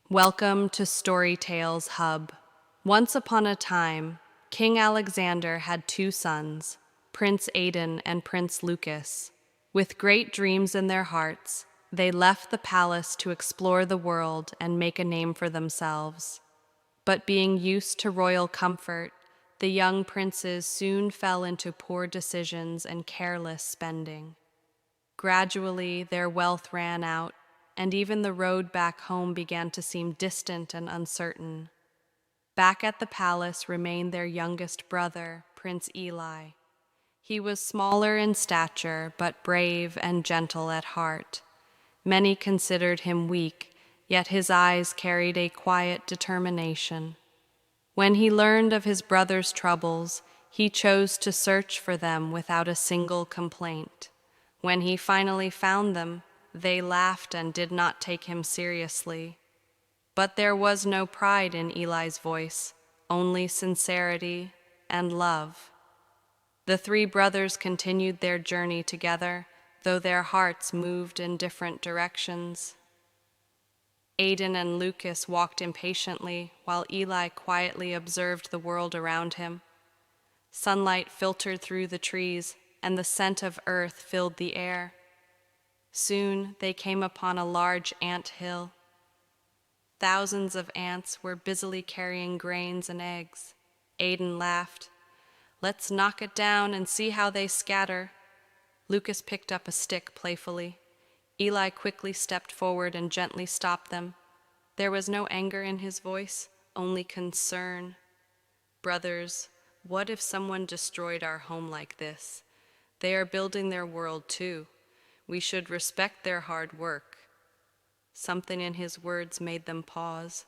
Welcome to Storytales Hub. Once upon a time, King Alexander had two sons, Prince Aidan and Prince Lucas. With great dreams in their hearts, they left the palace to explore the world and make a name for themselves. But being used to royal comfort, the young princes soon fell into poor decisions and careless spending. Gradually, their wealth ran out, and even the road back home began to seem distant and uncertain. Back at the palace remained their youngest brother, Prince Eli. He was smaller in stature, but brave and gentle at heart. Many considered him weak, yet his eyes carried a quiet determination. When he learned of his brother's troubles, he chose to search for them without a single complaint. When he finally found them, they laughed and did not take him seriously. But there was no pride in Eli's voice, only sincerity and love. The three brothers continued their journey together, though their hearts moved in different directions. Aidan and Lucas walked impatiently, while Eli quietly observed the world around him. Sunlight filtered through the trees, and the scent of earth filled the air. Soon they came upon a large ant hill. Thousands of ants were busily carrying grains and eggs. Aidan laughed. "Let's knock it down and see how they scatter." Lucas picked up a stick playfully. Eli quickly stepped forward and gently stopped them. There was no anger in his voice, only concern. "Brothers, what if someone destroyed our home like this? They are building their world too. We should respect their hard work." Something in his words made them pause.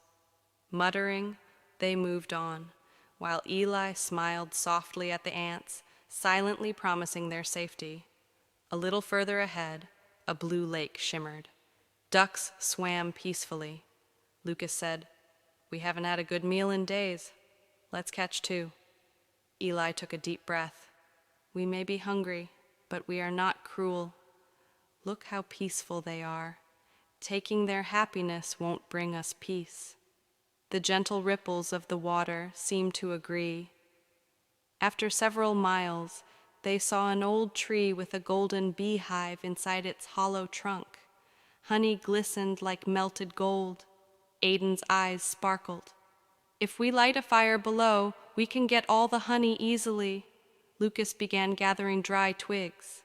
Muttering, they moved on, while Eli smiled softly at the ants, silently promising their safety. A little further ahead, a blue lake shimmered. Ducks swam peacefully. Lucas said, "We haven't had a good meal in days. Let's catch two." Eli took a deep breath. "We may be hungry, but we are not cruel. Look how peaceful they are. Taking their happiness won't bring us peace." The gentle ripples of the water seemed to agree. After several miles, they saw an old tree with a golden beehive inside its hollow trunk. Honey glistened like melted gold. Aidan's eyes sparkled. "If we light a fire below, we can get all the honey easily." Lucas began gathering dry twigs.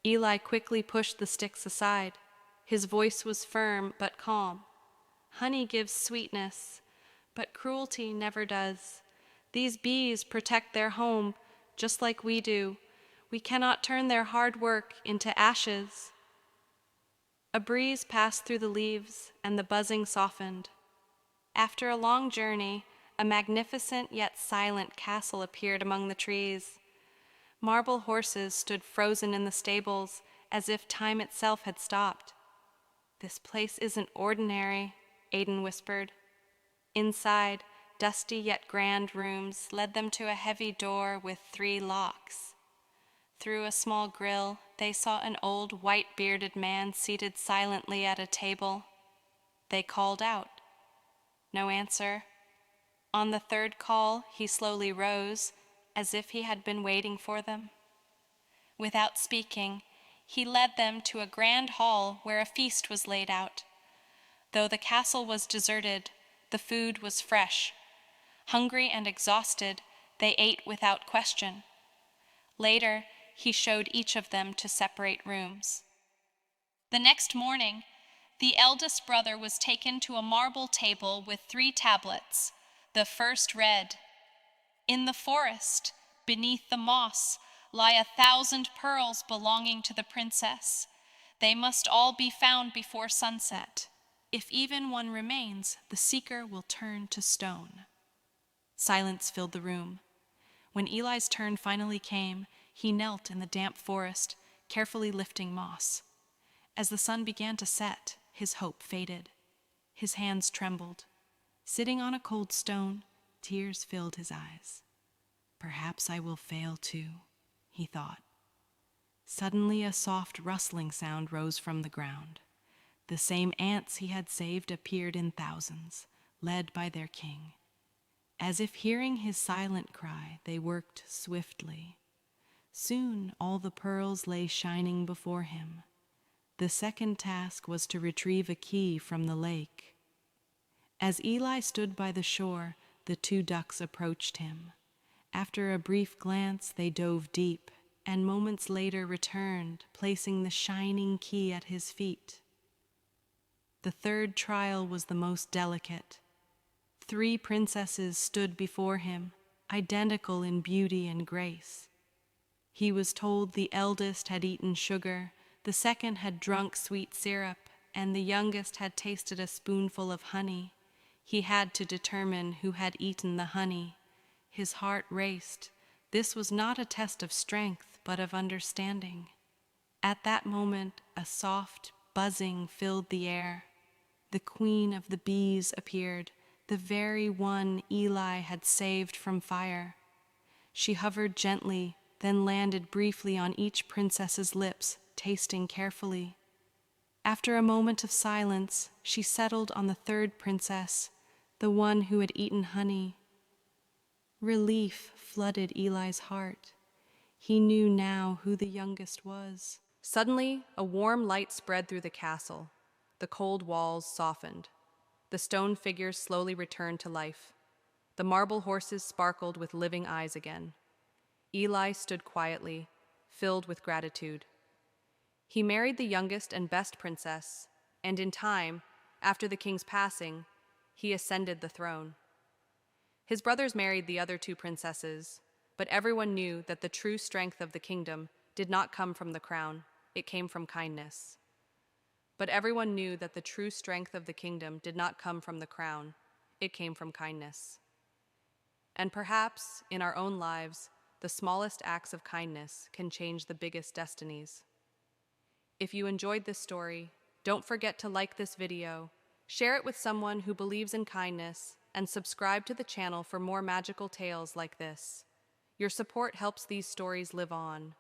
Eli quickly pushed the sticks aside. His voice was firm but calm. "Honey gives sweetness, but cruelty never does. These bees protect their home just like we do. We cannot turn their hard work into ashes." A breeze passed through the leaves, and the buzzing softened. After a long journey, a magnificent yet silent castle appeared among the trees. Marble horses stood frozen in the stables, as if time itself had stopped. "This place isn't ordinary," Aidan whispered. Inside, dusty yet grand rooms led them to a heavy door with 3 locks. Through a small grille, they saw an old white-bearded man seated silently at a table. They called out. No answer. On the 3rd call, he slowly rose, as if he had been waiting for them. Without speaking, he led them to a grand hall where a feast was laid out. Though the castle was deserted, the food was fresh. Hungry and exhausted, they ate without question. Later, he showed each of them to separate rooms. The next morning, the eldest brother was taken to a marble table with 3 tablets. The first read, "In the forest, beneath the moss, lie 1,000 pearls belonging to the princess. They must all be found before sunset. If even one remains, the seeker will turn to stone." Silence filled the room. When Eli's turn finally came, he knelt in the damp forest, carefully lifting moss. As the sun began to set, his hope faded. His hands trembled. Sitting on a cold stone, tears filled his eyes. "Perhaps I will fail too," he thought. Suddenly a soft rustling sound rose from the ground. The same ants he had saved appeared in thousands, led by their king. As if hearing his silent cry, they worked swiftly. Soon all the pearls lay shining before him. The second task was to retrieve a key from the lake. As Eli stood by the shore, the two ducks approached him. After a brief glance, they dove deep, and moments later returned, placing the shining key at his feet. The third trial was the most delicate. 3 princesses stood before him, identical in beauty and grace. He was told the eldest had eaten sugar, the second had drunk sweet syrup, and the youngest had tasted a spoonful of honey. He had to determine who had eaten the honey. His heart raced. This was not a test of strength, but of understanding. At that moment, a soft buzzing filled the air. The queen of the bees appeared, the very one Eli had saved from fire. She hovered gently, then landed briefly on each princess's lips, tasting carefully. After a moment of silence, she settled on the third princess, the one who had eaten honey. Relief flooded Eli's heart. He knew now who the youngest was. Suddenly, a warm light spread through the castle. The cold walls softened. The stone figures slowly returned to life. The marble horses sparkled with living eyes again. Eli stood quietly, filled with gratitude. He married the youngest and best princess, and in time, after the king's passing, he ascended the throne. His brothers married the other 2 princesses, but everyone knew that the true strength of the kingdom did not come from the crown, it came from kindness. But everyone knew that the true strength of the kingdom did not come from the crown, it came from kindness. And perhaps, in our own lives, the smallest acts of kindness can change the biggest destinies. If you enjoyed this story, don't forget to like this video, share it with someone who believes in kindness, and subscribe to the channel for more magical tales like this. Your support helps these stories live on.